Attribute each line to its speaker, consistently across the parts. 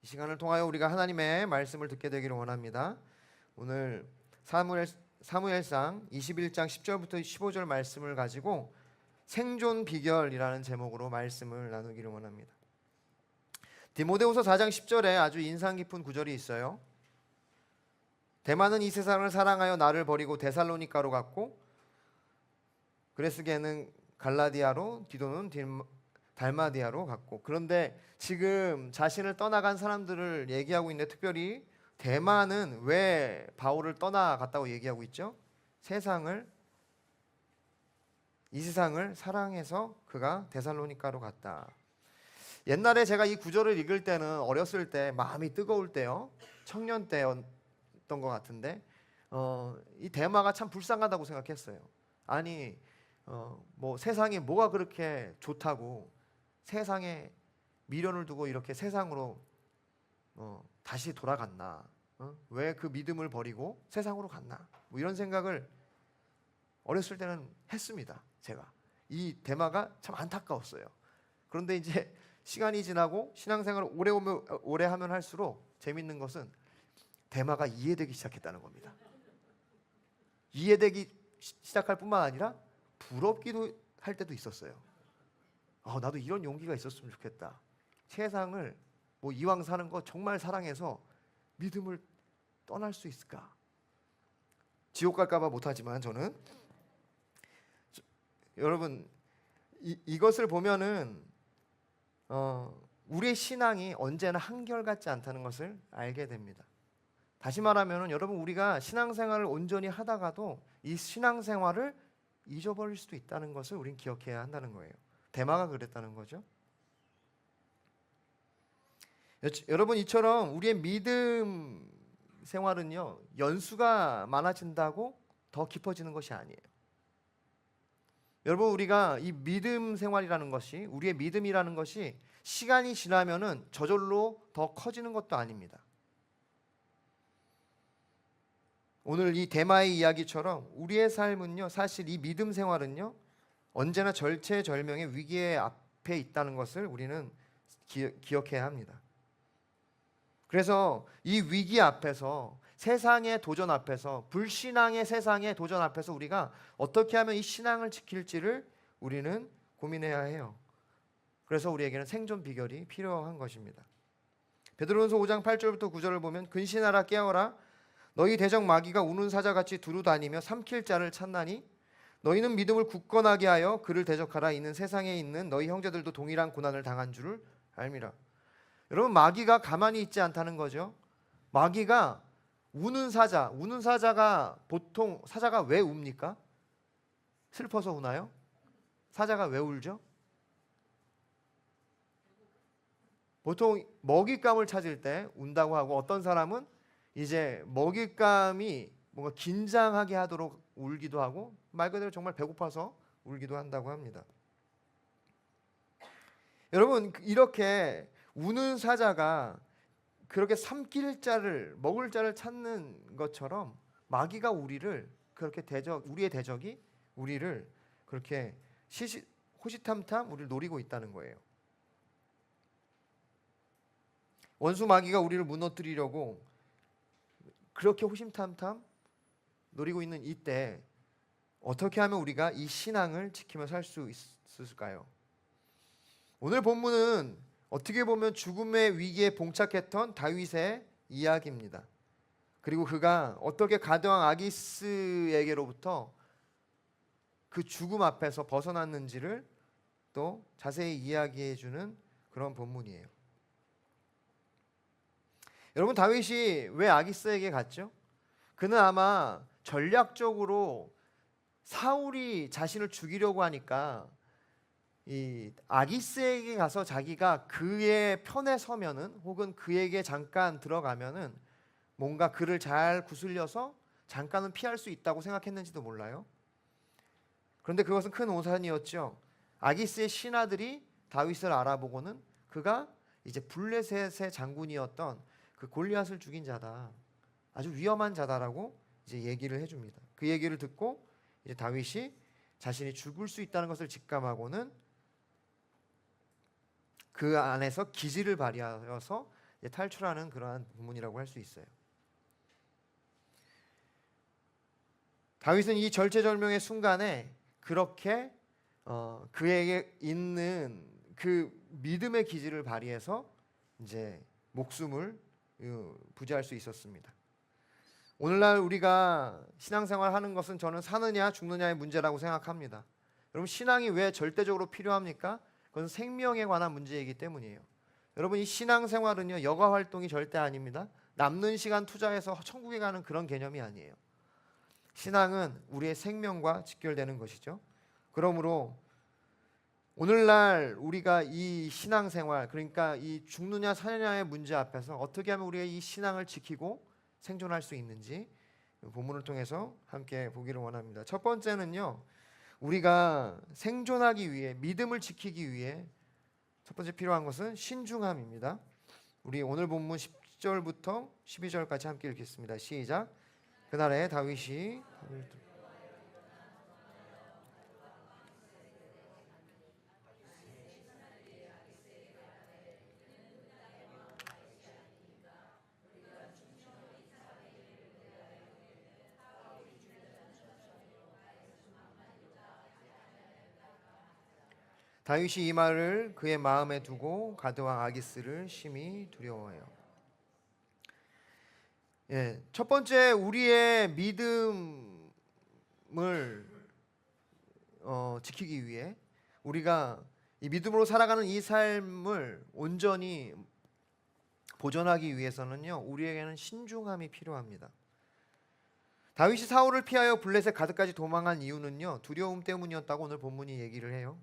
Speaker 1: 이 시간을 통하여 우리가 하나님의 말씀을 듣게 되기를 원합니다. 오늘 사무엘상 21장 10절부터 15절 말씀을 가지고 생존 비결이라는 제목으로 말씀을 나누기를 원합니다. 디모데후서 4장 10절에 아주 인상 깊은 구절이 있어요. 대만은 이 세상을 사랑하여 나를 버리고 데살로니가로 갔고 그레스게는 갈라디아로, 디도는 달마디아로 갔고, 그런데 지금 자신을 떠나간 사람들을 얘기하고 있는데 특별히 대만은 왜 바울을 떠나갔다고 얘기하고 있죠? 이 세상을 사랑해서 그가 데살로니가로 갔다. 옛날에 제가 이 구절을 읽을 때는 어렸을 때 마음이 뜨거울 때요, 청년 때였던 것 같은데 이 대마가 참 불쌍하다고 생각했어요. 아니 뭐 세상에 뭐가 그렇게 좋다고 세상에 미련을 두고 이렇게 세상으로 다시 돌아갔나? 왜 그 믿음을 버리고 세상으로 갔나? 뭐 이런 생각을 어렸을 때는 했습니다. 제가 이 대마가 참 안타까웠어요. 그런데 이제 시간이 지나고 신앙생활을 오래 하면 할수록 재밌는 것은 대마가 이해되기 시작했다는 겁니다. 이해되기 시작할 뿐만 아니라 부럽기도 할 때도 있었어요. 나도 이런 용기가 있었으면 좋겠다. 세상을 뭐 이왕 사는 거 정말 사랑해서 믿음을 떠날 수 있을까? 지옥 갈까봐 못하지만 저는 여러분 이것을 보면은 우리의 신앙이 언제나 한결같지 않다는 것을 알게 됩니다. 다시 말하면은 여러분, 우리가 신앙생활을 온전히 하다가도 이 신앙생활을 잊어버릴 수도 있다는 것을 우린 기억해야 한다는 거예요. 대마가 그랬다는 거죠. 여러분, 이처럼 우리의 믿음 생활은요, 연수가 많아진다고 더 깊어지는 것이 아니에요. 여러분, 우리가 이 믿음 생활이라는 것이, 우리의 믿음이라는 것이 시간이 지나면은 저절로 더 커지는 것도 아닙니다. 오늘 이 대마의 이야기처럼 우리의 삶은요, 사실 이 믿음 생활은요, 언제나 절체절명의 위기의 앞에 있다는 것을 우리는 기억해야 합니다. 그래서 이 위기 앞에서, 세상의 도전 앞에서, 불신앙의 세상의 도전 앞에서 우리가 어떻게 하면 이 신앙을 지킬지를 우리는 고민해야 해요. 그래서 우리에게는 생존 비결이 필요한 것입니다. 베드로전서 5장 8절부터 9절을 보면, 근신하라, 깨어라, 너희 대적 마귀가 우는 사자같이 두루다니며 삼킬 자를 찾나니 너희는 믿음을 굳건하게 하여 그를 대적하라. 이는 세상에 있는 너희 형제들도 동일한 고난을 당한 줄을 알미라. 여러분, 마귀가 가만히 있지 않다는 거죠. 마귀가 우는 사자가 보통, 사자가 왜 웁니까? 슬퍼서 우나요? 사자가 왜 울죠? 보통 먹잇감을 찾을 때 운다고 하고, 어떤 사람은 이제 먹잇감이 뭔가 긴장하게 하도록 울기도 하고, 말 그대로 정말 배고파서 울기도 한다고 합니다. 여러분, 이렇게 우는 사자가 그렇게 먹을 자를 찾는 것처럼 마귀가 우리를 그렇게 우리의 대적이 우리를 그렇게 호시탐탐 우리를 노리고 있다는 거예요. 원수 마귀가 우리를 무너뜨리려고 그렇게 호시탐탐 노리고 있는 이때 어떻게 하면 우리가 이 신앙을 지키며 살 수 있을까요? 오늘 본문은 어떻게 보면 죽음의 위기에 봉착했던 다윗의 이야기입니다. 그리고 그가 어떻게 가드왕 아기스에게로부터 그 죽음 앞에서 벗어났는지를 또 자세히 이야기해 주는 그런 본문이에요. 여러분, 다윗이 왜 아기스에게 갔죠? 그는 아마 전략적으로 사울이 자신을 죽이려고 하니까 이 아기스에게 가서 자기가 그의 편에 서면은, 혹은 그에게 잠깐 들어가면은 뭔가 그를 잘 구슬려서 잠깐은 피할 수 있다고 생각했는지도 몰라요. 그런데 그것은 큰 오산이었죠. 아기스의 신하들이 다윗을 알아보고는 그가 이제 블레셋의 장군이었던 그 골리앗을 죽인 자다, 아주 위험한 자다라고 이제 얘기를 해줍니다. 그 얘기를 듣고 이제 다윗이 자신이 죽을 수 있다는 것을 직감하고는 그 안에서 기지를 발휘하여서 탈출하는 그러한 부문이라고 할 수 있어요. 다윗은 이 절체절명의 순간에 그렇게 그에게 있는 그 믿음의 기질을 발휘해서 이제 목숨을 부지할 수 있었습니다. 오늘날 우리가 신앙생활 하는 것은 저는 사느냐 죽느냐의 문제라고 생각합니다. 여러분, 신앙이 왜 절대적으로 필요합니까? 그건 생명에 관한 문제이기 때문이에요. 여러분, 이 신앙생활은요, 여가 활동이 절대 아닙니다. 남는 시간 투자해서 천국에 가는 그런 개념이 아니에요. 신앙은 우리의 생명과 직결되는 것이죠. 그러므로 오늘날 우리가 이 신앙생활, 그러니까 이 죽느냐 사느냐의 문제 앞에서 어떻게 하면 우리가 이 신앙을 지키고 생존할 수 있는지 본문을 통해서 함께 보기를 원합니다. 첫 번째는요, 우리가 생존하기 위해, 믿음을 지키기 위해 첫 번째 필요한 것은 신중함입니다. 우리 오늘 본문 10절부터 12절까지 함께 읽겠습니다. 시작. 그날에 다윗이 이 말을 그의 마음에 두고 가드왕 아기스를 심히 두려워해요. 첫 번째, 우리의 믿음을 지키기 위해, 우리가 이 믿음으로 살아가는 이 삶을 온전히 보존하기 위해서는요, 우리에게는 신중함이 필요합니다. 다윗이 사울을 피하여 블레셋 가드까지 도망한 이유는요, 두려움 때문이었다고 오늘 본문이 얘기를 해요.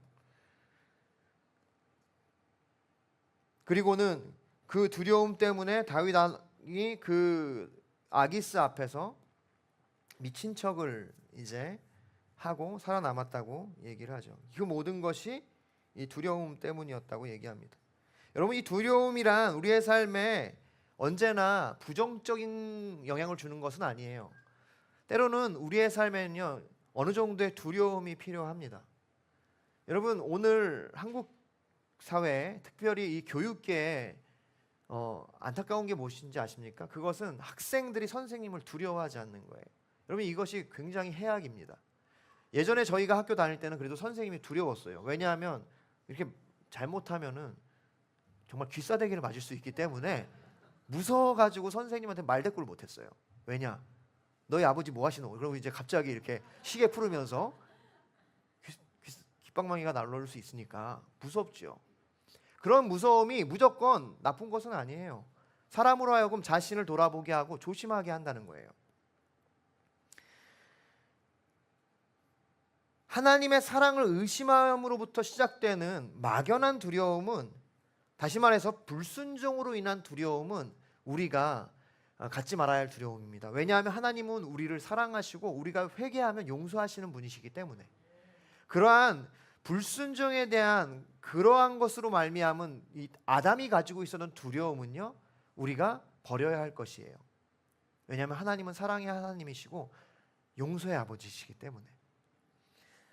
Speaker 1: 그리고는 그 두려움 때문에 다윗이 그 아기스 앞에서 미친 척을 이제 하고 살아남았다고 얘기를 하죠. 그 모든 것이 이 두려움 때문이었다고 얘기합니다. 여러분, 이 두려움이란 우리의 삶에 언제나 부정적인 영향을 주는 것은 아니에요. 때로는 우리의 삶에는요, 어느 정도의 두려움이 필요합니다. 여러분, 오늘 한국 사회에, 특별히 이 교육계에 안타까운 게 무엇인지 아십니까? 그것은 학생들이 선생님을 두려워하지 않는 거예요. 여러분, 이것이 굉장히 해악입니다. 예전에 저희가 학교 다닐 때는 그래도 선생님이 두려웠어요. 왜냐하면 이렇게 잘못하면은 정말 귀싸대기를 맞을 수 있기 때문에 무서워가지고 선생님한테 말대꾸를 못했어요. 왜냐? 너희 아버지 뭐 하시노? 그러고 이제 갑자기 이렇게 시계 풀으면서 귓방망이가 날아올 수 있으니까 무섭죠. 그런 무서움이 무조건 나쁜 것은 아니에요. 사람으로 하여금 자신을 돌아보게 하고 조심하게 한다는 거예요. 하나님의 사랑을 의심함으로부터 시작되는 막연한 두려움은, 다시 말해서 불순종으로 인한 두려움은 우리가 갖지 말아야 할 두려움입니다. 왜냐하면 하나님은 우리를 사랑하시고 우리가 회개하면 용서하시는 분이시기 때문에, 그러한 불순종에 대한 그러한 것으로 말미암은 이 아담이 가지고 있었던 두려움은요, 우리가 버려야 할 것이에요. 왜냐하면 하나님은 사랑의 하나님이시고 용서의 아버지시기 때문에.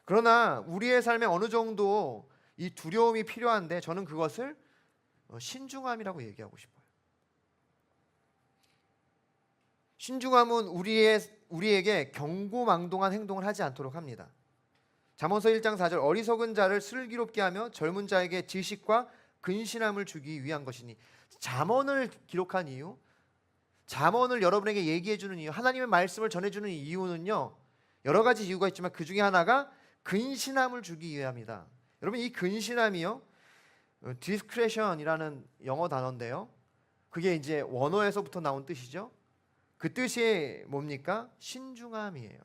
Speaker 1: 그러나 우리의 삶에 어느 정도 이 두려움이 필요한데, 저는 그것을 신중함이라고 얘기하고 싶어요. 신중함은 우리에게 경고망동한 행동을 하지 않도록 합니다. 잠언서 1장 4절, 어리석은 자를 슬기롭게 하며 젊은 자에게 지식과 근신함을 주기 위한 것이니. 잠언을 기록한 이유, 잠언을 여러분에게 얘기해 주는 이유, 하나님의 말씀을 전해 주는 이유는요, 여러 가지 이유가 있지만 그 중에 하나가 근신함을 주기 위함이다. 여러분, 이 근신함이요, discretion이라는 영어 단어인데요, 그게 이제 원어에서부터 나온 뜻이죠. 그 뜻이 뭡니까? 신중함이에요.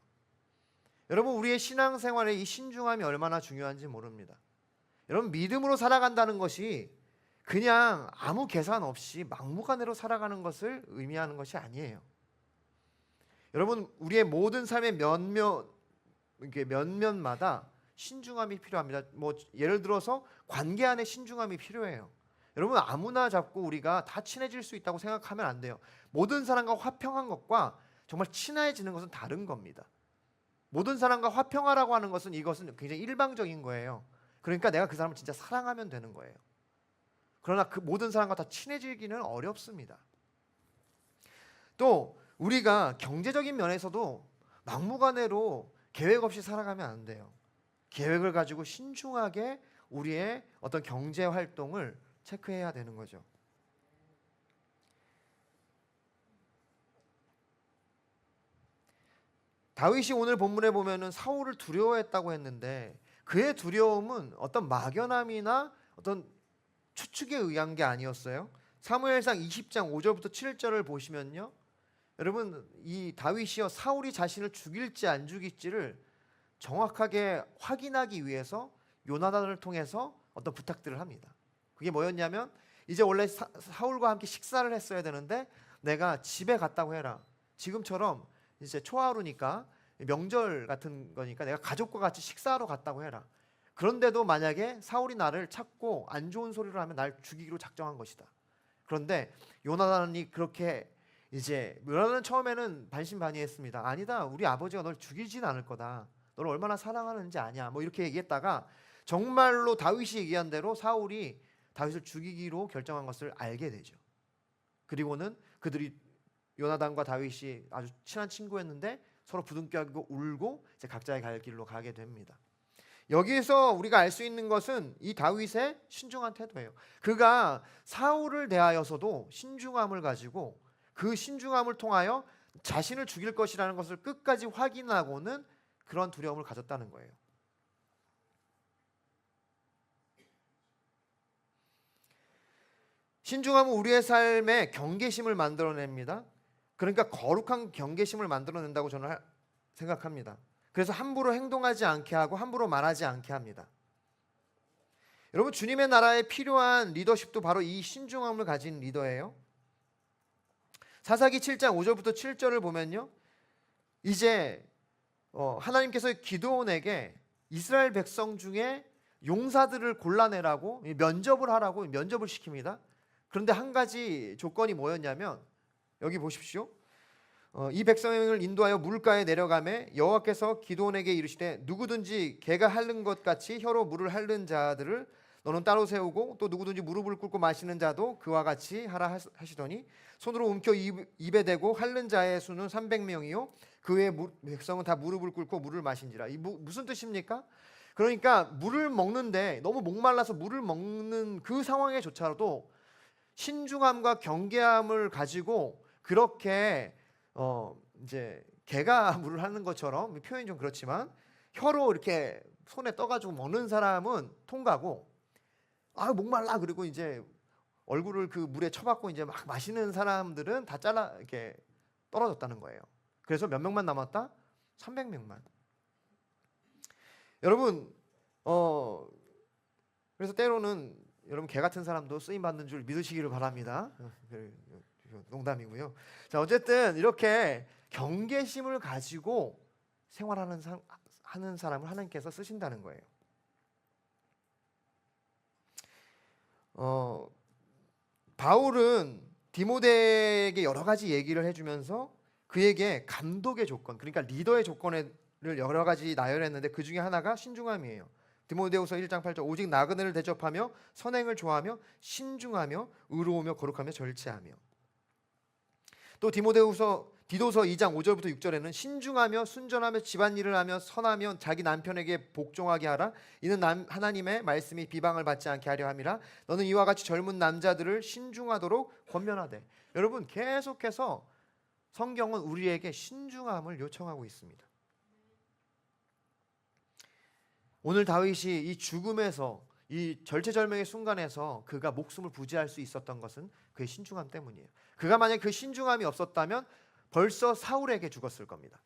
Speaker 1: 여러분, 우리의 신앙생활에 이 신중함이 얼마나 중요한지 모릅니다. 여러분, 믿음으로 살아간다는 것이 그냥 아무 계산 없이 막무가내로 살아가는 것을 의미하는 것이 아니에요. 여러분, 우리의 모든 삶의 면면마다 신중함이 필요합니다. 뭐 예를 들어서 관계 안에 신중함이 필요해요. 여러분, 아무나 잡고 우리가 다 친해질 수 있다고 생각하면 안 돼요. 모든 사람과 화평한 것과 정말 친해지는 것은 다른 겁니다. 모든 사람과 화평하라고 하는 것은, 이것은 굉장히 일방적인 거예요. 그러니까 내가 그 사람을 진짜 사랑하면 되는 거예요. 그러나 그 모든 사람과 다 친해지기는 어렵습니다. 또 우리가 경제적인 면에서도 막무가내로 계획 없이 살아가면 안 돼요. 계획을 가지고 신중하게 우리의 어떤 경제 활동을 체크해야 되는 거죠. 다윗이 오늘 본문에 보면은 사울을 두려워했다고 했는데 그의 두려움은 어떤 막연함이나 어떤 추측에 의한 게 아니었어요. 사무엘상 20장 5절부터 7절을 보시면요, 여러분 이 다윗이요 사울이 자신을 죽일지 안 죽일지를 정확하게 확인하기 위해서 요나단을 통해서 어떤 부탁들을 합니다. 그게 뭐였냐면, 이제 원래 사울과 함께 식사를 했어야 되는데 내가 집에 갔다고 해라. 지금처럼 이제 초하루니까 명절 같은 거니까 내가 가족과 같이 식사하러 갔다고 해라. 그런데도 만약에 사울이 나를 찾고 안 좋은 소리를 하면 날 죽이기로 작정한 것이다. 그런데 요나단이 그렇게 이제 요나단은 처음에는 반신반의했습니다. 아니다, 우리 아버지가 널 죽이진 않을 거다. 너를 얼마나 사랑하는지 아냐. 뭐 이렇게 얘기했다가 정말로 다윗이 얘기한 대로 사울이 다윗을 죽이기로 결정한 것을 알게 되죠. 그리고는 그들이 요나단과 다윗이 아주 친한 친구였는데 서로 부둥켜 울고 이제 각자의 갈 길로 가게 됩니다. 여기에서 우리가 알 수 있는 것은 이 다윗의 신중한 태도예요. 그가 사울을 대하여서도 신중함을 가지고 그 신중함을 통하여 자신을 죽일 것이라는 것을 끝까지 확인하고는 그런 두려움을 가졌다는 거예요. 신중함은 우리의 삶에 경계심을 만들어냅니다. 그러니까 거룩한 경계심을 만들어낸다고 저는 생각합니다. 그래서 함부로 행동하지 않게 하고 함부로 말하지 않게 합니다. 여러분, 주님의 나라에 필요한 리더십도 바로 이 신중함을 가진 리더예요. 사사기 7장 5절부터 7절을 보면요, 이제 하나님께서 기드온에게 이스라엘 백성 중에 용사들을 골라내라고 면접을 하라고 면접을 시킵니다. 그런데 한 가지 조건이 뭐였냐면, 여기 보십시오. 이 백성을 인도하여 물가에 내려가매 여호와께서 기드온에게 이르시되 누구든지 개가 핥는 것 같이 혀로 물을 핥는 자들을 너는 따로 세우고 또 누구든지 무릎을 꿇고 마시는 자도 그와 같이 하라 하시더니 손으로 움켜 입에 대고 핥는 자의 수는 300명이요 그 외 백성은 다 무릎을 꿇고 물을 마신지라. 이 무슨 뜻입니까? 그러니까 물을 먹는데 너무 목말라서 물을 먹는 그 상황에조차도 신중함과 경계함을 가지고 그렇게 이제 개가 물을 하는 것처럼, 표현이 좀 그렇지만 혀로 이렇게 손에 떠가지고 먹는 사람은 통과고, 아 목말라 그리고 이제 얼굴을 그 물에 쳐박고 이제 막 마시는 사람들은 다 잘라 이렇게 떨어졌다는 거예요. 그래서 몇 명만 남았다? 300명만. 여러분, 그래서 때로는 여러분 개 같은 사람도 쓰임 받는 줄 믿으시기를 바랍니다. 농담이고요. 자, 어쨌든 이렇게 경계심을 가지고 생활하는 하는 사람을 하나님께서 쓰신다는 거예요. 바울은 디모데에게 여러 가지 얘기를 해주면서 그에게 감독의 조건, 그러니까 리더의 조건을 여러 가지 나열했는데 그 중에 하나가 신중함이에요. 디모데후서 1장 8절 오직 나그네를 대접하며 선행을 좋아하며 신중하며 의로우며 거룩하며 절제하며. 또 디도서 2장 5절부터 6절에는 신중하며 순전하며 집안일을 하며 선하며 자기 남편에게 복종하게 하라. 이는 하나님의 말씀이 비방을 받지 않게 하려 함이라. 너는 이와 같이 젊은 남자들을 신중하도록 권면하되. 여러분, 계속해서 성경은 우리에게 신중함을 요청하고 있습니다. 오늘 다윗이 이 죽음에서, 이 절체절명의 순간에서 그가 목숨을 부지할 수 있었던 것은 그의 신중함 때문이에요. 그가 만약 그 신중함이 없었다면 벌써 사울에게 죽었을 겁니다.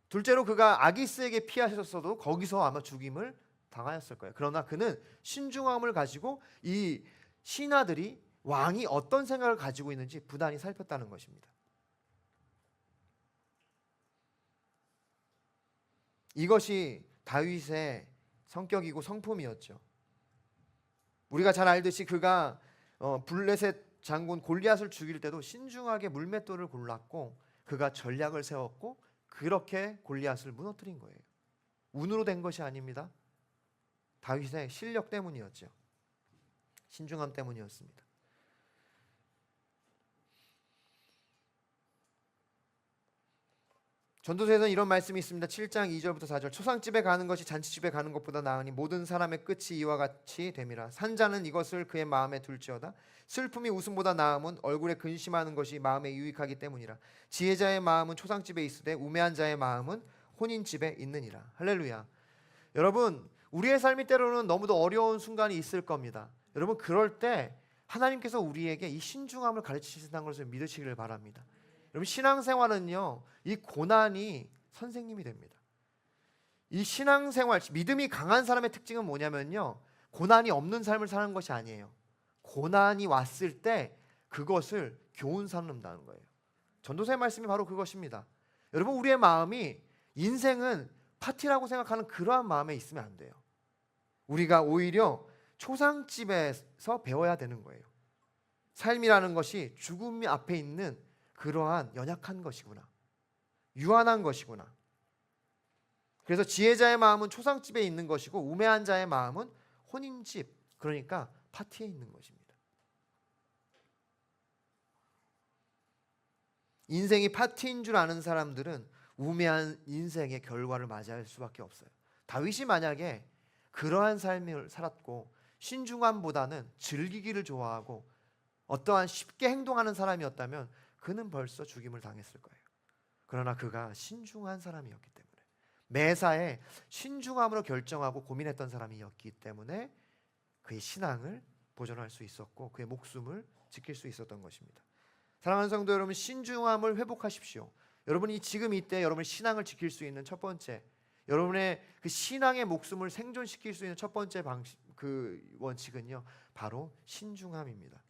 Speaker 1: 둘째로 그가 아기스에게 피하셨어도 거기서 아마 죽임을 당하였을 거예요. 그러나 그는 신중함을 가지고 이 신하들이, 왕이 어떤 생각을 가지고 있는지 부단히 살폈다는 것입니다. 이것이 다윗의 성격이고 성품이었죠. 우리가 잘 알듯이 그가 블레셋 장군 골리앗을 죽일 때도 신중하게 물맷돌을 골랐고 그가 전략을 세웠고 그렇게 골리앗을 무너뜨린 거예요. 운으로 된 것이 아닙니다. 다윗의 실력 때문이었죠. 신중함 때문이었습니다. 전도서에서는 이런 말씀이 있습니다. 7장 2절부터 4절. 초상집에 가는 것이 잔치집에 가는 것보다 나으니 모든 사람의 끝이 이와 같이 됨이라. 산자는 이것을 그의 마음에 둘지어다. 슬픔이 웃음보다 나음은 얼굴에 근심하는 것이 마음에 유익하기 때문이라. 지혜자의 마음은 초상집에 있으되 우매한 자의 마음은 혼인집에 있느니라. 할렐루야. 여러분, 우리의 삶이 때로는 너무도 어려운 순간이 있을 겁니다. 여러분, 그럴 때 하나님께서 우리에게 이 신중함을 가르치신다는 것을 믿으시기를 바랍니다. 여러분, 신앙생활은요, 이 고난이 선생님이 됩니다. 이 신앙생활, 믿음이 강한 사람의 특징은 뭐냐면요, 고난이 없는 삶을 사는 것이 아니에요. 고난이 왔을 때 그것을 교훈 삼는다는 거예요. 전도서의 말씀이 바로 그것입니다. 여러분, 우리의 마음이 인생은 파티라고 생각하는 그러한 마음에 있으면 안 돼요. 우리가 오히려 초상집에서 배워야 되는 거예요. 삶이라는 것이 죽음 앞에 있는 그러한 연약한 것이구나, 유한한 것이구나. 그래서 지혜자의 마음은 초상집에 있는 것이고 우매한 자의 마음은 혼인집, 그러니까 파티에 있는 것입니다. 인생이 파티인 줄 아는 사람들은 우매한 인생의 결과를 맞이할 수밖에 없어요. 다윗이 만약에 그러한 삶을 살았고 신중함보다는 즐기기를 좋아하고 어떠한 쉽게 행동하는 사람이었다면 그는 벌써 죽임을 당했을 거예요. 그러나 그가 신중한 사람이었기 때문에, 매사에 신중함으로 결정하고 고민했던 사람이었기 때문에 그의 신앙을 보존할 수 있었고 그의 목숨을 지킬 수 있었던 것입니다. 사랑하는 성도 여러분, 신중함을 회복하십시오. 여러분이 지금 이때 여러분의 신앙을 지킬 수 있는 첫 번째, 여러분의 그 신앙의 목숨을 생존시킬 수 있는 첫 번째 그 원칙은요, 바로 신중함입니다.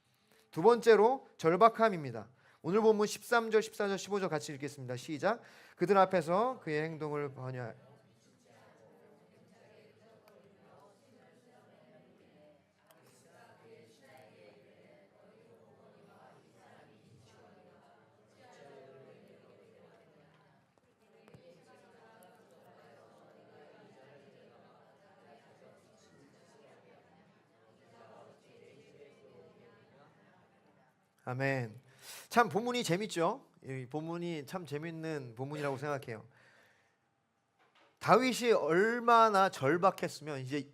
Speaker 1: 두 번째로 절박함입니다. 오늘 본문 13절, 14절, 15절 같이 읽겠습니다. 시작. 그들 앞에서 그의 행동을 번역. 아멘. 참 본문이 재밌죠? 이 본문이 참 재밌는 본문이라고 생각해요. 다윗이 얼마나 절박했으면 이제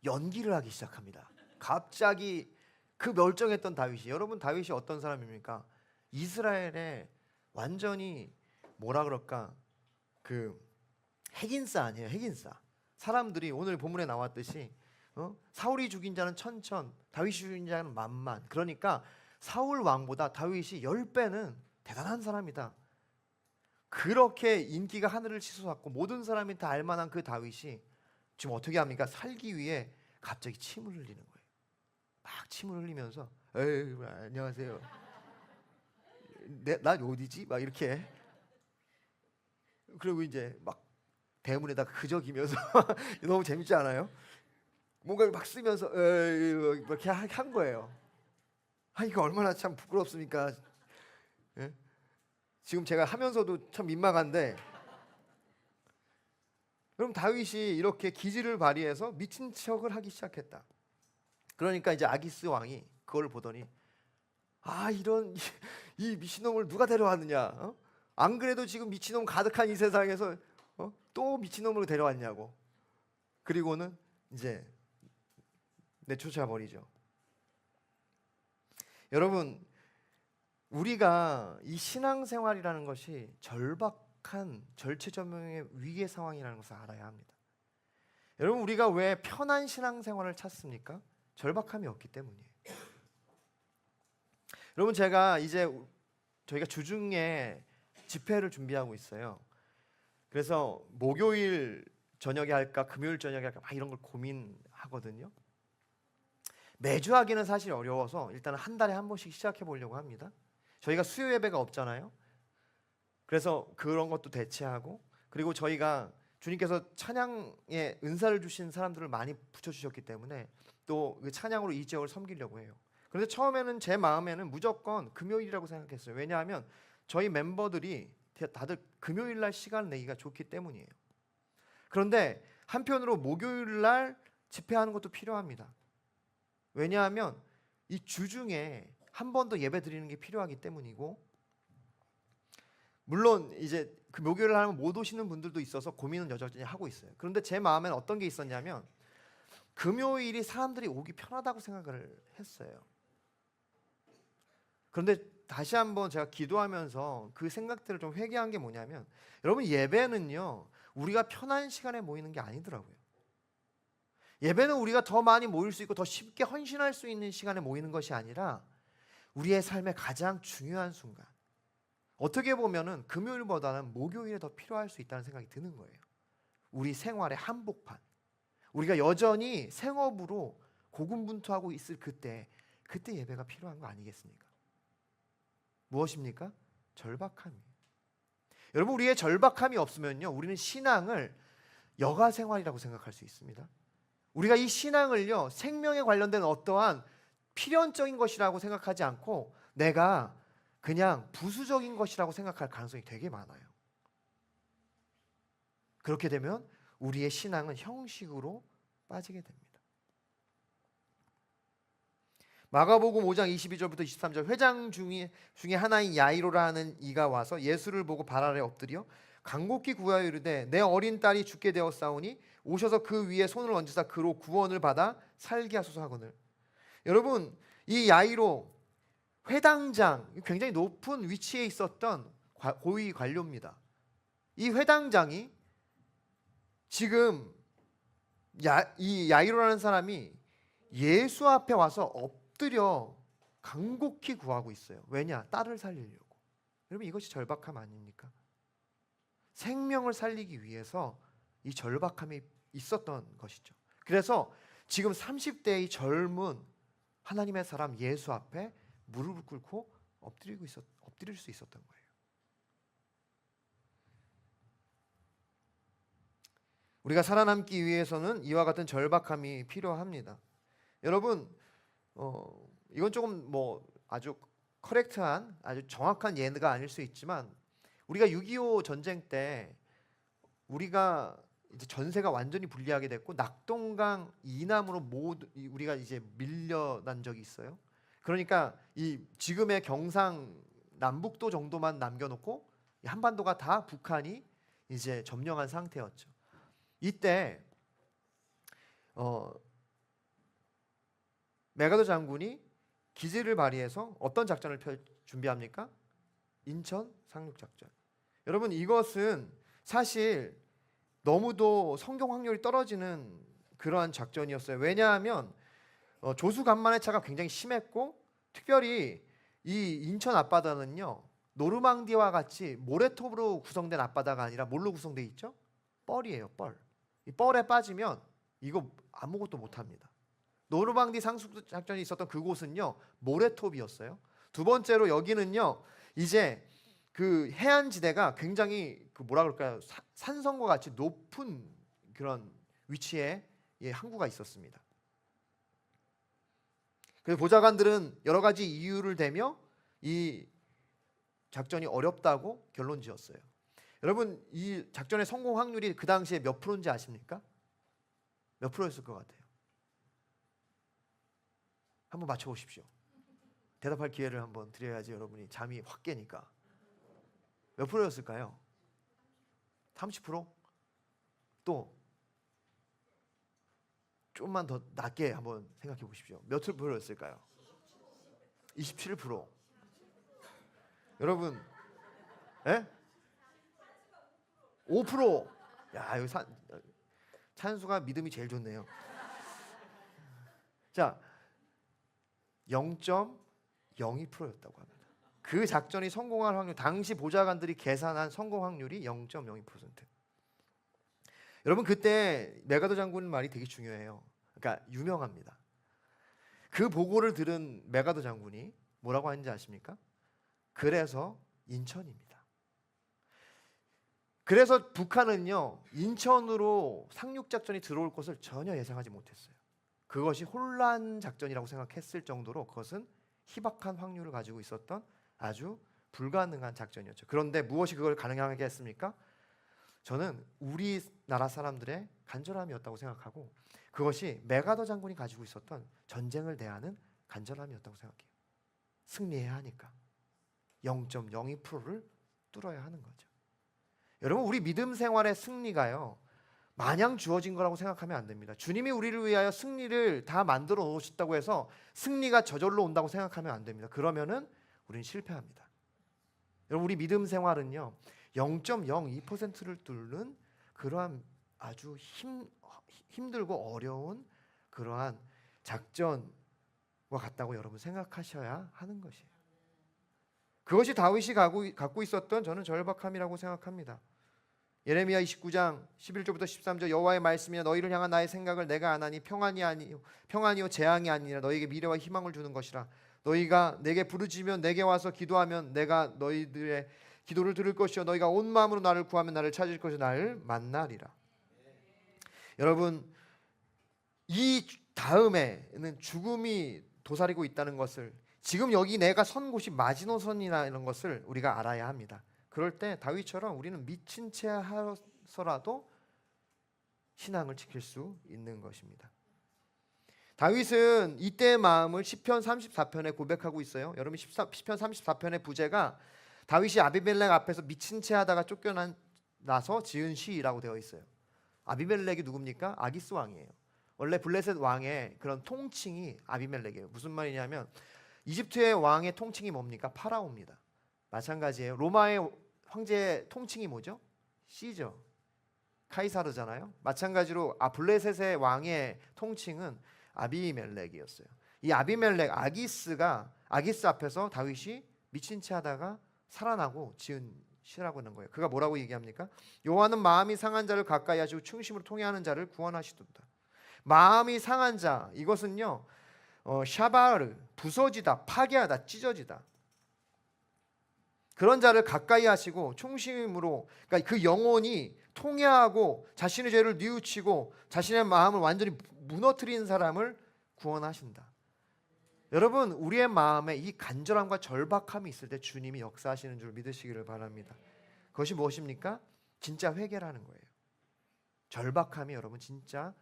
Speaker 1: 연기를 하기 시작합니다. 갑자기 그 멀쩡했던 다윗이, 여러분 다윗이 어떤 사람입니까? 이스라엘의 완전히 뭐라 그럴까, 그 핵인싸 아니에요? 핵인싸. 사람들이 오늘 본문에 나왔듯이 사울이 죽인 자는 천천, 다윗이 죽인 자는 만만. 그러니까 사울 왕보다 다윗이 10배는 대단한 사람이다. 그렇게 인기가 하늘을 치솟았고 모든 사람이 다 알만한 그 다윗이 지금 어떻게 합니까? 살기 위해 갑자기 침을 흘리는 거예요. 막 침을 흘리면서 에이, 안녕하세요. 나 어디지? 막 이렇게. 그리고 이제 막 대문에다 그저기면서 너무 재밌지 않아요? 뭔가를 막 쓰면서 에이, 이렇게 한 거예요. 이거 얼마나 참 부끄럽습니까? 예? 지금 제가 하면서도 참 민망한데, 그럼 다윗이 이렇게 기질을 발휘해서 미친 척을 하기 시작했다. 그러니까 이제 아기스 왕이 그걸 보더니 이런 이 미친놈을 누가 데려왔느냐? 안 그래도 지금 미친놈 가득한 이 세상에서 또 미친놈을 데려왔냐고. 그리고는 이제 내쫓아 버리죠. 여러분, 우리가 이 신앙생활이라는 것이 절박한 절체절명의 위기의 상황이라는 것을 알아야 합니다. 여러분, 우리가 왜 편한 신앙생활을 찾습니까? 절박함이 없기 때문이에요. 여러분, 제가 이제 저희가 주중에 집회를 준비하고 있어요. 그래서 목요일 저녁에 할까 금요일 저녁에 할까 막 이런 걸 고민하거든요. 매주 하기는 사실 어려워서 일단 한 달에 한 번씩 시작해 보려고 합니다. 저희가 수요 예배가 없잖아요. 그래서 그런 것도 대체하고, 그리고 저희가 주님께서 찬양에 은사를 주신 사람들을 많이 붙여주셨기 때문에 또 그 찬양으로 이 지역을 섬기려고 해요. 그런데 처음에는 제 마음에는 무조건 금요일이라고 생각했어요. 왜냐하면 저희 멤버들이 다들 금요일 날 시간을 내기가 좋기 때문이에요. 그런데 한편으로 목요일 날 집회하는 것도 필요합니다. 왜냐하면 이 주중에 한 번 더 예배 드리는 게 필요하기 때문이고, 물론 이제 그 묘교를 하면 못 오시는 분들도 있어서 고민은 여전히 하고 있어요. 그런데 제 마음에는 어떤 게 있었냐면, 금요일이 사람들이 오기 편하다고 생각을 했어요. 그런데 다시 한번 제가 기도하면서 그 생각들을 좀 회개한 게 뭐냐면, 여러분, 예배는요 우리가 편한 시간에 모이는 게 아니더라고요. 예배는 우리가 더 많이 모일 수 있고 더 쉽게 헌신할 수 있는 시간에 모이는 것이 아니라 우리의 삶의 가장 중요한 순간, 어떻게 보면은 금요일보다는 목요일에 더 필요할 수 있다는 생각이 드는 거예요. 우리 생활의 한복판, 우리가 여전히 생업으로 고군분투하고 있을 그때 예배가 필요한 거 아니겠습니까? 무엇입니까? 절박함이에요. 여러분, 우리의 절박함이 없으면요 우리는 신앙을 여가 생활이라고 생각할 수 있습니다. 우리가 이 신앙을요 생명에 관련된 어떠한 필연적인 것이라고 생각하지 않고 내가 그냥 부수적인 것이라고 생각할 가능성이 되게 많아요. 그렇게 되면 우리의 신앙은 형식으로 빠지게 됩니다. 마가복음 5장 22절부터 23절, 회장 중에 하나인 야이로라 하는 이가 와서 예수를 보고 발 아래 엎드려 간곡히 구하여 이르되 내 어린 딸이 죽게 되었사오니 오셔서 그 위에 손을 얹으사 그로 구원을 받아 살게 하소서 하거늘. 여러분, 이 야이로 회당장, 굉장히 높은 위치에 있었던 고위 관료입니다. 이 회당장이 지금 이 야이로라는 사람이 예수 앞에 와서 엎드려 간곡히 구하고 있어요. 왜냐? 딸을 살리려고. 여러분, 이것이 절박함 아닙니까? 생명을 살리기 위해서 이 절박함이 있었던 것이죠. 그래서 지금 30대의 젊은 하나님의 사람 예수 앞에 무릎을 꿇고 엎드릴 수 있었던 거예요. 우리가 살아남기 위해서는 이와 같은 절박함이 필요합니다. 여러분, 이건 조금 아주 커렉트한, 아주 정확한 예가 아닐 수 있지만, 우리가 6.25 전쟁 때 우리가 이제 전세가 완전히 불리하게 됐고 낙동강 이남으로 모두 우리가 이제 밀려난 적이 있어요. 그러니까 이 지금의 경상 남북도 정도만 남겨놓고 한반도가 다 북한이 이제 점령한 상태였죠. 이때 메가더 장군이 기지를 발휘해서 어떤 작전을 준비합니까? 인천 상륙작전. 여러분, 이것은 사실 너무도 성공 확률이 떨어지는 그러한 작전이었어요. 왜냐하면 조수 간만의 차가 굉장히 심했고, 특별히 이 인천 앞바다는요 노르망디와 같이 모래톱으로 구성된 앞바다가 아니라 뭘로 구성되어 있죠? 뻘이에요. 뻘. 이 뻘에 빠지면 이거 아무것도 못합니다. 노르망디 상륙 작전이 있었던 그곳은요 모래톱이었어요. 두 번째로 여기는요 이제 그 해안지대가 굉장히 그 뭐라 그럴까요? 산성과 같이 높은 그런 위치에 항구가 있었습니다. 그래서 보좌관들은 여러 가지 이유를 대며 이 작전이 어렵다고 결론 지었어요. 여러분, 이 작전의 성공 확률이 그 당시에 몇 프로인지 아십니까? 몇 프로였을 것 같아요? 한번 맞춰보십시오. 대답할 기회를 한번 드려야지 여러분이 잠이 확 깨니까. 몇 프로였을까요? 30%? 또 좀만 더 낮게 한번 생각해 보십시오. 몇 프로였을까요? 27%. 여러분, 예? 5%. 야, 여기 찬수가 믿음이 제일 좋네요. 자, 0.02%였다고 합니다. 그 작전이 성공할 확률, 당시 보좌관들이 계산한 성공 확률이 0.02%. 여러분, 그때 메가더 장군 말이 되게 중요해요. 그러니까 유명합니다. 그 보고를 들은 메가더 장군이 뭐라고 하는지 아십니까? 그래서 인천입니다. 그래서 북한은요 인천으로 상륙작전이 들어올 것을 전혀 예상하지 못했어요. 그것이 혼란 작전이라고 생각했을 정도로 그것은 희박한 확률을 가지고 있었던 아주 불가능한 작전이었죠. 그런데 무엇이 그걸 가능하게 했습니까? 저는 우리나라 사람들의 간절함이었다고 생각하고 그것이 메가더 장군이 가지고 있었던 전쟁을 대하는 간절함이었다고 생각해요. 승리해야 하니까 0.02%를 뚫어야 하는 거죠. 여러분, 우리 믿음 생활의 승리가요 마냥 주어진 거라고 생각하면 안 됩니다. 주님이 우리를 위하여 승리를 다 만들어 놓으셨다고 해서 승리가 저절로 온다고 생각하면 안 됩니다. 그러면은 우리는 실패합니다. 여러분, 우리 믿음 생활은요 0.02%를 뚫는 그러한 아주 힘들고 어려운 그러한 작전과 같다고 여러분 생각하셔야 하는 것이에요. 그것이 다윗이 갖고 있었던 저는 절박함이라고 생각합니다. 예레미야 29장 11절부터 13절 여호와의 말씀이여 너희를 향한 나의 생각을 내가 아나니 평안이요 재앙이 아니라 너희에게 미래와 희망을 주는 것이라. 너희가 내게 부르짖으면 내게 와서 기도하면 내가 너희들의 기도를 들을 것이요 너희가 온 마음으로 나를 구하면 나를 찾을 것이요 나를 만나리라. 여러분, 이 다음에는 죽음이 도사리고 있다는 것을, 지금 여기 내가 선 곳이 마지노선이라는 것을 우리가 알아야 합니다. 그럴 때 다윗처럼 우리는 미친 채 하서라도 신앙을 지킬 수 있는 것입니다. 다윗은 이때의 마음을 시편 34편에 고백하고 있어요. 여러분, 시편 34편의 부제가 다윗이 아비멜렉 앞에서 미친 채 하다가 쫓겨나서 지은 시라고 되어 있어요. 아비멜렉이 누굽니까? 아기스 왕이에요. 원래 블레셋 왕의 그런 통칭이 아비멜렉이에요. 무슨 말이냐면 이집트의 왕의 통칭이 뭡니까? 파라오입니다. 마찬가지예요. 로마의 황제의 통칭이 뭐죠? 시저, 카이사르잖아요. 마찬가지로 블레셋의 왕의 통칭은 아비멜렉이었어요. 이 아비멜렉, 아기스 앞에서 다윗이 미친 채 하다가 살아나고 지은 시라고 하는 거예요. 그가 뭐라고 얘기합니까? 여호와는 마음이 상한 자를 가까이 하시고 충심으로 통회하는 자를 구원하시도다. 마음이 상한 자, 이것은요 샤바르, 부서지다, 파괴하다, 찢어지다, 그런 자를 가까이 하시고 충심으로, 그러니까 그 영혼이 통회하고 자신의 죄를 뉘우치고 자신의 마음을 완전히 무너뜨린 사람을 구원하신다. 여러분, 우리의 마음에 이 간절함과 절박함이 있을 때 주님이 역사하시는 줄 믿으시기를 바랍니다. 그것이 무엇입니까? 진짜 회개라는 거예요. 절박함이 여러분 진짜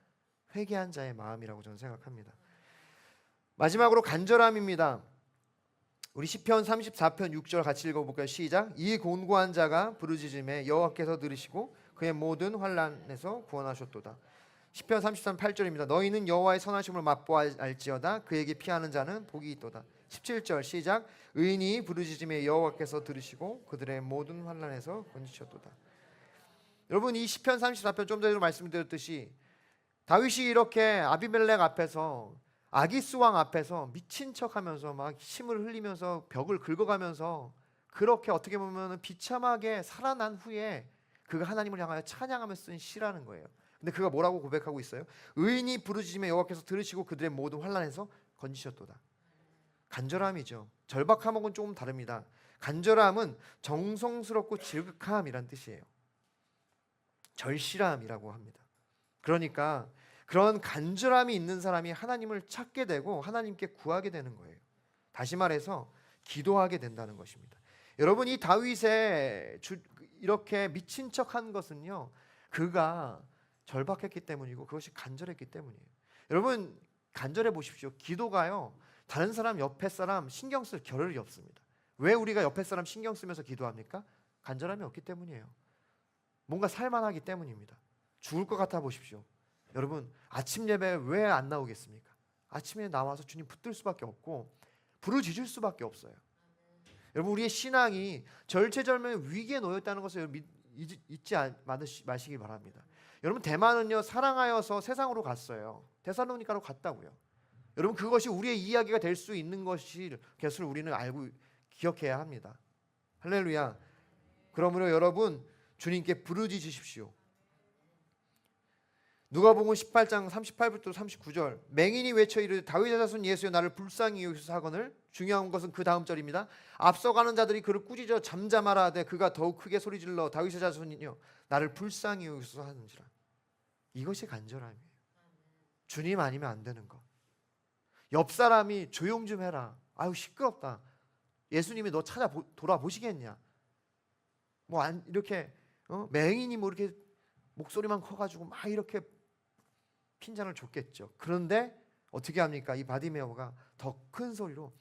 Speaker 1: 회개한 자의 마음이라고 저는 생각합니다. 마지막으로 간절함입니다. 우리 시편 34편 6절 같이 읽어볼까요? 시작. 이 곤고한 자가 부르짖음에 여호와께서 들으시고 그의 모든 환난에서 구원하셨도다. 시편 33편 8절입니다. 너희는 여호와의 선하심을 맛보아 알지어다. 그에게 피하는 자는 복이 있도다. 17절 시작. 의인이 부르짖음에 여호와께서 들으시고 그들의 모든 환난에서 건지셨도다. 여러분, 이 시편 34편 좀 전에도 말씀드렸듯이 다윗이 이렇게 아비멜렉 앞에서, 아기스 왕 앞에서 미친 척하면서 막 침을 흘리면서 벽을 긁어가면서 그렇게 어떻게 보면 비참하게 살아난 후에 그가 하나님을 향하여 찬양하며 쓴 시라는 거예요. 근데 그가 뭐라고 고백하고 있어요? 의인이 부르짖으며 여호와께서 들으시고 그들의 모든 환난에서 건지셨도다. 간절함이죠. 절박함하고는 조금 다릅니다. 간절함은 정성스럽고 지극함이란 뜻이에요. 절실함이라고 합니다. 그러니까 그런 간절함이 있는 사람이 하나님을 찾게 되고 하나님께 구하게 되는 거예요. 다시 말해서 기도하게 된다는 것입니다. 여러분, 이 다윗의 이렇게 미친 척한 것은요, 그가 절박했기 때문이고 그것이 간절했기 때문이에요. 여러분, 간절해 보십시오. 기도가요 다른 사람, 옆에 사람 신경 쓸 겨를이 없습니다. 왜 우리가 옆에 사람 신경 쓰면서 기도합니까? 간절함이 없기 때문이에요. 뭔가 살만하기 때문입니다. 죽을 것 같아 보십시오. 여러분, 아침 예배 왜 안 나오겠습니까? 아침에 나와서 주님 붙들 수밖에 없고 부르짖을 수밖에 없어요. 여러분, 우리의 신앙이 절체절명의 위기에 놓였다는 것을 잊지 마시기 바랍니다. 여러분, 대만은요 사랑하여서 세상으로 갔어요. 데살로니가로 갔다고요. 여러분, 그것이 우리의 이야기가 될 수 있는 것을 우리는 알고 기억해야 합니다. 할렐루야. 그러므로 여러분, 주님께 부르짖으십시오. 누가복음 18장 38부터 39절 맹인이 외쳐 이르되 다윗의 자손 예수여 나를 불쌍히 여기소서 하거늘. 중요한 것은 그 다음 절입니다. 앞서가는 자들이 그를 꾸짖어 잠잠하라 하되 그가 더욱 크게 소리질러 다윗의 자손이여 나를 불쌍히 여기소서 하는지라. 이것이 간절함이에요. 주님 아니면 안 되는 것. 옆 사람이 조용 좀 해라. 아유 시끄럽다. 예수님이 너 돌아보시겠냐. 이렇게 맹인이 뭐 이렇게 목소리만 커가지고 막 이렇게 핀잔을 줬겠죠. 그런데 어떻게 합니까? 이 바디메오가 더 큰 소리로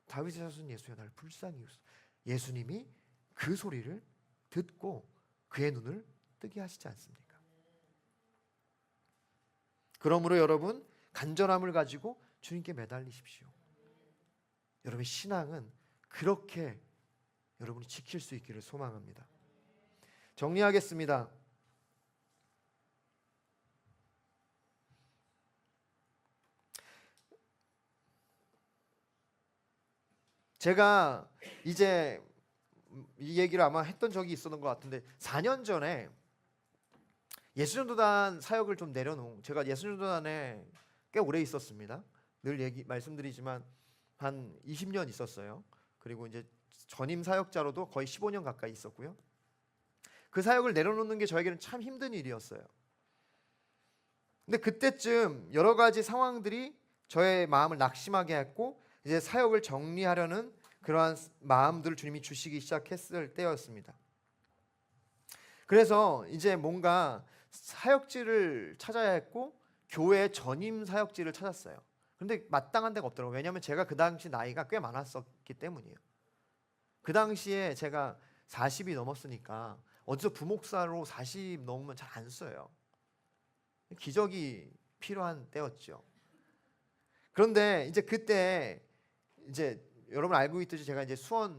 Speaker 1: 다윗의 자손 예수여 나를 불쌍히 여기소서. 예수님이 그 소리를 듣고 그의 눈을 뜨게 하시지 않습니까? 그러므로 여러분 간절함을 가지고 주님께 매달리십시오. 여러분의 신앙은 그렇게 여러분이 지킬 수 있기를 소망합니다. 정리하겠습니다. 제가 이제 이 얘기를 아마 했던 적이 있었던 것 같은데 4년 전에 예수전도단 사역을 좀 내려놓은, 제가 예수전도단에 꽤 오래 있었습니다. 늘 말씀드리지만 한 20년 있었어요. 그리고 이제 전임 사역자로도 거의 15년 가까이 있었고요. 그 사역을 내려놓는 게 저에게는 참 힘든 일이었어요. 근데 그때쯤 여러 가지 상황들이 저의 마음을 낙심하게 했고 이제 사역을 정리하려는 그러한 마음들을 주님이 주시기 시작했을 때였습니다. 그래서 이제 뭔가 사역지를 찾아야 했고 교회 전임 사역지를 찾았어요. 그런데 마땅한 데가 없더라고요. 왜냐하면 제가 그 당시 나이가 꽤 많았었기 때문이에요. 그 당시에 제가 40이 넘었으니까 어디서 부목사로 40 넘으면 잘 안 써요. 기적이 필요한 때였죠. 그런데 이제 그때 이제 여러분 알고 있듯이 제가 이제 수원에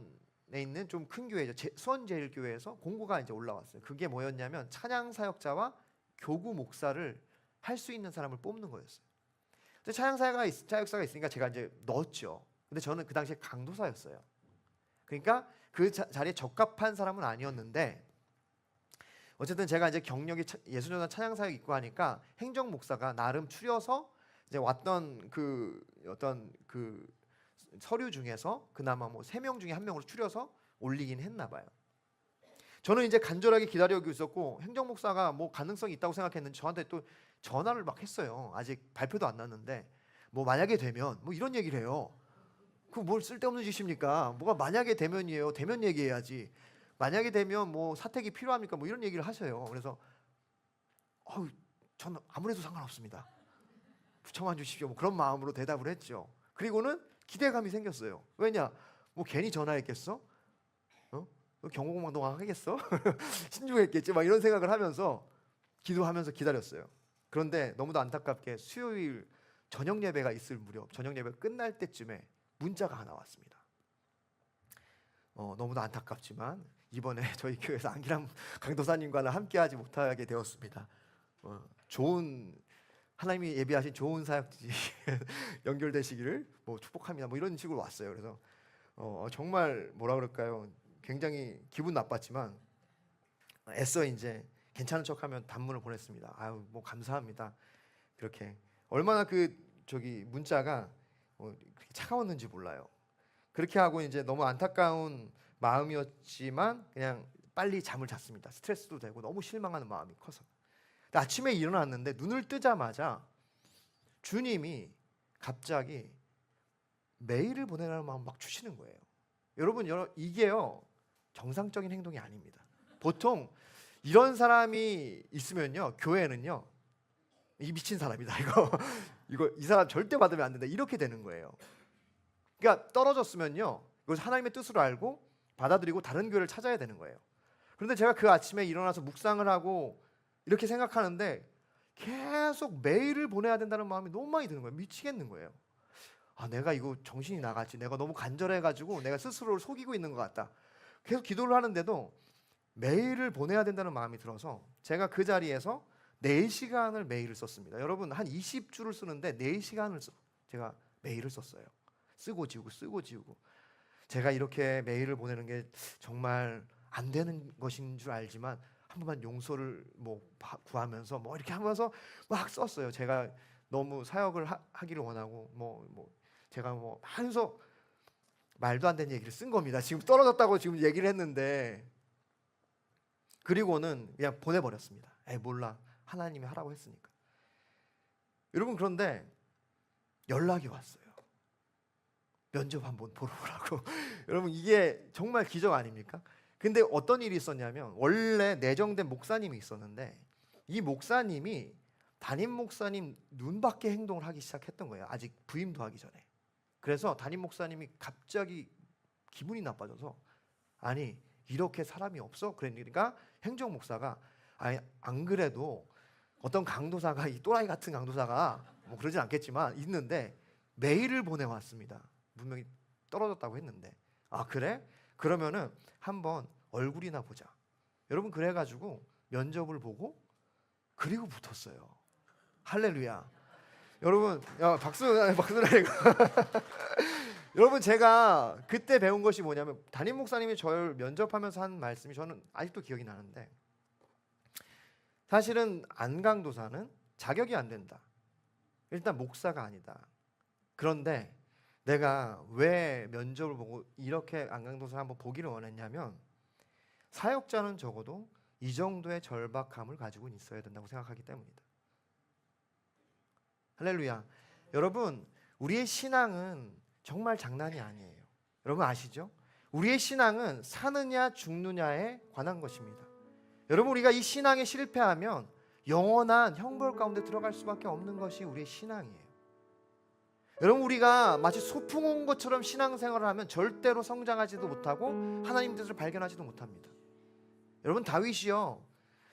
Speaker 1: 있는 좀 큰 교회죠. 수원제일교회에서 공고가 이제 올라왔어요. 그게 뭐였냐면 찬양 사역자와 교구 목사를 할 수 있는 사람을 뽑는 거였어요. 근데 사역사가 있으니까 제가 이제 넣었죠. 근데 저는 그 당시에 강도사였어요. 그러니까 그 자리에 적합한 사람은 아니었는데 어쨌든 제가 이제 경력이 예수전도단 찬양 사역 있고 하니까 행정 목사가 나름 추려서 이제 왔던 그 어떤 그 서류 중에서 그나마 뭐 3명 중에 1명으로 추려서 올리긴 했나 봐요. 저는 이제 간절하게 기다리고 있었고 행정 목사가 뭐 가능성이 있다고 생각했는데 저한테 또 전화를 막 했어요. 아직 발표도 안 났는데 뭐 만약에 되면 뭐 이런 얘기를 해요. 그 뭘 쓸데없는 짓입니까? 뭐가 만약에 되면이에요. 되면 얘기해야지. 만약에 되면 뭐 사택이 필요합니까? 뭐 이런 얘기를 하셔요. 그래서 저는 아무래도 상관없습니다. 부처만 주십시오. 뭐 그런 마음으로 대답을 했죠. 그리고는 기대감이 생겼어요. 왜냐? 뭐 괜히 전화했겠어? 경호공망동화 하겠어? 신중했겠지? 막 이런 생각을 하면서 기도하면서 기다렸어요. 그런데 너무도 안타깝게 수요일 저녁 예배가 있을 무렵, 저녁 예배 끝날 때쯤에 문자가 하나 왔습니다. 너무도 안타깝지만 이번에 저희 교회에서 안기람 강도사님과는 함께하지 못하게 되었습니다. 좋은 하나님이 예비하신 좋은 사역지 연결되시기를 뭐 축복합니다. 뭐 이런 식으로 왔어요. 그래서 정말 뭐라 그럴까요? 굉장히 기분 나빴지만 애써 이제 괜찮은 척하면 단문을 보냈습니다. 아유 뭐 감사합니다. 그렇게 얼마나 문자가 그렇게 차가웠는지 몰라요. 그렇게 하고 이제 너무 안타까운 마음이었지만 그냥 빨리 잠을 잤습니다. 스트레스도 되고 너무 실망하는 마음이 커서. 아침에 일어났는데 눈을 뜨자마자 주님이 갑자기 메일을 보내라는 마음 막 주시는 거예요. 여러분 이게요 정상적인 행동이 아닙니다. 보통 이런 사람이 있으면요 교회는요 이 미친 사람이다 이 사람 절대 받으면 안 된다 이렇게 되는 거예요. 그러니까 떨어졌으면요 이것을 하나님의 뜻으로 알고 받아들이고 다른 교회를 찾아야 되는 거예요. 그런데 제가 그 아침에 일어나서 묵상을 하고 이렇게 생각하는데 계속 메일을 보내야 된다는 마음이 너무 많이 드는 거예요. 미치겠는 거예요. 내가 이거 정신이 나갔지. 내가 너무 간절해가지고 내가 스스로를 속이고 있는 것 같다. 계속 기도를 하는데도 메일을 보내야 된다는 마음이 들어서 제가 그 자리에서 4시간을 메일을 썼습니다. 여러분 한 20줄을 쓰는데 4시간을 제가 메일을 썼어요. 쓰고 지우고 제가 이렇게 메일을 보내는 게 정말 안 되는 것인 줄 알지만 한 번만 용서를 구하면서 이렇게 하면서 막 썼어요. 제가 너무 사역을 하기를 원하고 제가 하면서 말도 안 되는 얘기를 쓴 겁니다. 지금 떨어졌다고 지금 얘기를 했는데 그리고는 그냥 보내버렸습니다. 몰라 하나님이 하라고 했으니까. 여러분 그런데 연락이 왔어요. 면접 한번 보러 오라고. 여러분 이게 정말 기적 아닙니까? 근데 어떤 일이 있었냐면 원래 내정된 목사님이 있었는데 이 목사님이 담임 목사님 눈밖에 행동을 하기 시작했던 거예요. 아직 부임도 하기 전에. 그래서 담임 목사님이 갑자기 기분이 나빠져서 아니 이렇게 사람이 없어? 그러니까 행정 목사가 아니 안 그래도 어떤 강도사가 이 또라이 같은 강도사가 뭐 그러진 않겠지만 있는데 메일을 보내왔습니다. 분명히 떨어졌다고 했는데 아 그래? 그러면은 한번 얼굴이나 보자. 여러분 그래가지고 면접을 보고 그리고 붙었어요. 할렐루야. 여러분 박수라니까. 여러분 제가 그때 배운 것이 뭐냐면 담임 목사님이 저를 면접하면서 한 말씀이 저는 아직도 기억이 나는데 사실은 안강도사는 자격이 안 된다. 일단 목사가 아니다. 그런데 내가 왜 면접을 보고 이렇게 안강도사를 한번 보기를 원했냐면 사역자는 적어도 이 정도의 절박함을 가지고 있어야 된다고 생각하기 때문이다. 할렐루야. 여러분 우리의 신앙은 정말 장난이 아니에요. 여러분 아시죠? 우리의 신앙은 사느냐 죽느냐에 관한 것입니다. 여러분 우리가 이 신앙에 실패하면 영원한 형벌 가운데 들어갈 수밖에 없는 것이 우리의 신앙이에요. 여러분 우리가 마치 소풍 온 것처럼 신앙생활을 하면 절대로 성장하지도 못하고 하나님 뜻을 발견하지도 못합니다. 여러분 다윗이요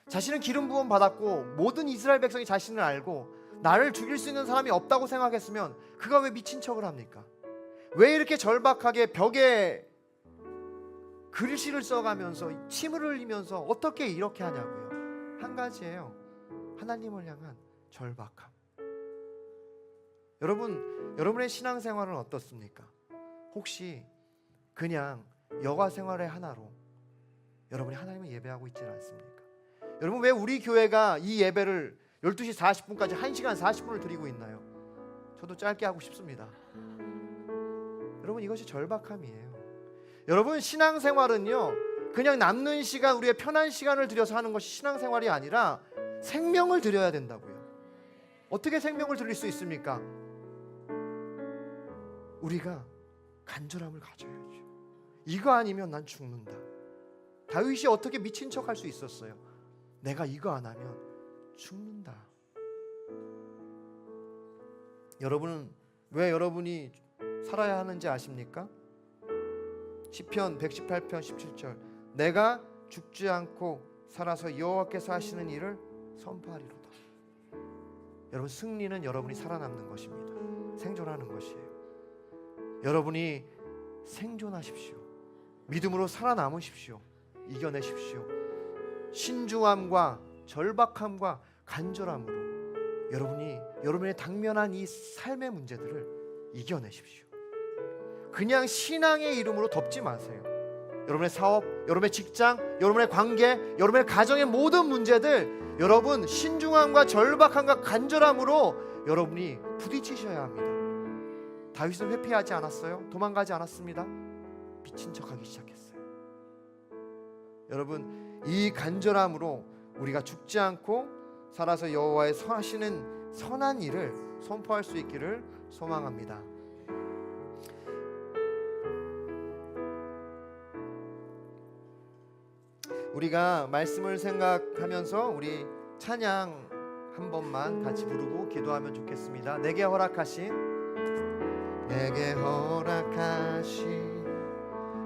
Speaker 1: 자신은 기름 부음 받았고 모든 이스라엘 백성이 자신을 알고 나를 죽일 수 있는 사람이 없다고 생각했으면 그가 왜 미친 척을 합니까? 왜 이렇게 절박하게 벽에 글씨를 써가면서 침을 흘리면서 어떻게 이렇게 하냐고요. 한 가지예요. 하나님을 향한 절박함. 여러분의 신앙생활은 어떻습니까? 혹시 그냥 여가 생활의 하나로 여러분이 하나님을 예배하고 있지는 않습니까? 여러분 왜 우리 교회가 이 예배를 12시 40분까지 1시간 40분을 드리고 있나요? 저도 짧게 하고 싶습니다. 여러분 이것이 절박함이에요. 여러분 신앙생활은요 그냥 남는 시간 우리의 편한 시간을 들여서 하는 것이 신앙생활이 아니라 생명을 드려야 된다고요. 어떻게 생명을 드릴 수 있습니까? 우리가 간절함을 가져야죠. 이거 아니면 난 죽는다. 다윗이 어떻게 미친 척 할 수 있었어요? 내가 이거 안 하면 죽는다. 여러분은 왜 여러분이 살아야 하는지 아십니까? 시편 118편 17절 내가 죽지 않고 살아서 여호와께서 하시는 일을 선포하리로다. 여러분 승리는 여러분이 살아남는 것입니다. 생존하는 것이에요. 여러분이 생존하십시오. 믿음으로 살아남으십시오. 이겨내십시오. 신중함과 절박함과 간절함으로 여러분의 당면한 이 삶의 문제들을 이겨내십시오. 그냥 신앙의 이름으로 덮지 마세요. 여러분의 사업, 여러분의 직장, 여러분의 관계, 여러분의 가정의 모든 문제들 여러분 신중함과 절박함과 간절함으로 여러분이 부딪히셔야 합니다. 다윗은 회피하지 않았어요. 도망가지 않았습니다. 미친 척하기 시작했어요. 여러분 이 간절함으로 우리가 죽지 않고 살아서 여호와의 하시는 선한 일을 선포할 수 있기를 소망합니다. 우리가 말씀을 생각하면서 우리 찬양 한 번만 같이 부르고 기도하면 좋겠습니다. 내게 허락하신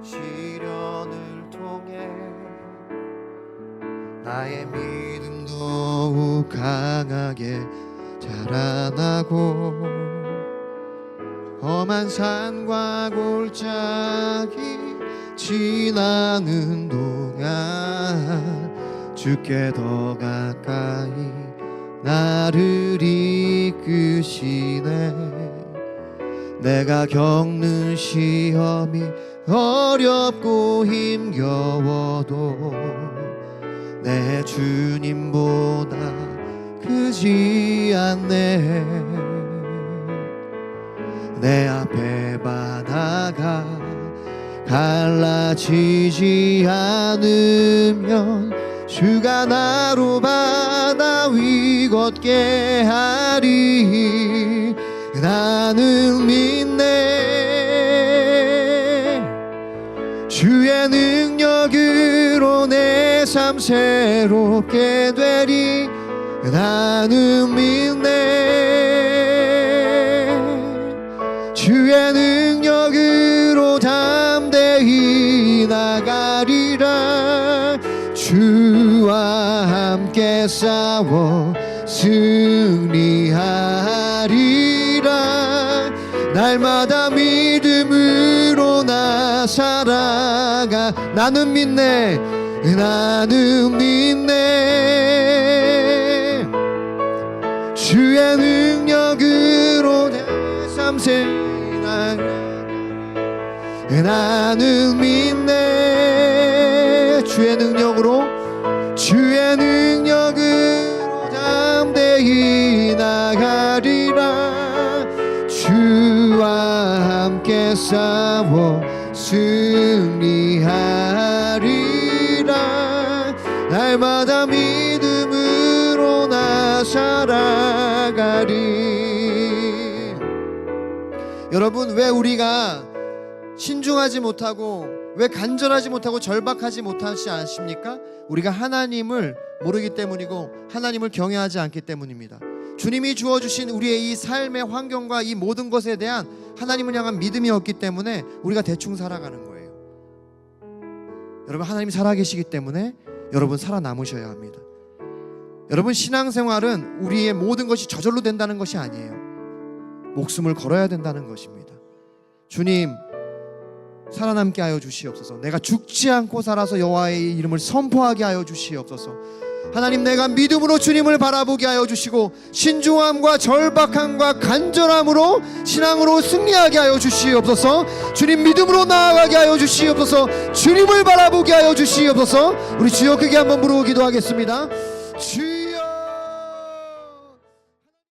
Speaker 1: 시련을 통해 나의 믿음 더욱 강하게 자라나고 험한 산과 골짜기 지나는 동안 주께 더 가까이 나를 이끄시네. 내가 겪는 시험이 어렵고 힘겨워도 내 주님보다 크지 않네. 내 앞에 바다가 갈라지지 않으면 주가 나로 바다 위 걷게 하리. 나는 믿네. 주의 능력을 삶 새롭게 되리 나는 믿네. 주의 능력으로 담대히 나가리라. 주와 함께 싸워 승리하리라. 날마다 믿음으로 나 살아가. 나는 믿네. 나는 믿네. 주의 능력으로 내 삶 새나가. 나는 믿네. 주의 능력으로 주의 능력으로 담대히 나가리라. 주와 함께 싸워 승리하리라. 날마다 믿음으로 나 살아가리. 여러분, 왜 우리가 신중하지 못하고 왜 간절하지 못하고 절박하지 못하지 않습니까? 우리가 하나님을 모르기 때문이고 하나님을 경외하지 않기 때문입니다. 주님이 주어주신 우리의 이 삶의 환경과 이 모든 것에 대한 하나님을 향한 믿음이 없기 때문에 우리가 대충 살아가는 거예요. 여러분, 하나님이 살아계시기 때문에 여러분 살아남으셔야 합니다. 여러분, 신앙생활은 우리의 모든 것이 저절로 된다는 것이 아니에요. 목숨을 걸어야 된다는 것입니다. 주님, 살아남게 하여 주시옵소서. 내가 죽지 않고 살아서 여호와의 이름을 선포하게 하여 주시옵소서. 하나님, 내가 믿음으로 주님을 바라보게 하여 주시고 신중함과 절박함과 간절함으로 신앙으로 승리하게 하여 주시옵소서. 주님 믿음으로 나아가게 하여 주시옵소서. 주님을 바라보게 하여 주시옵소서. 우리 주여 크게 한번 부르고 기도하겠습니다. 주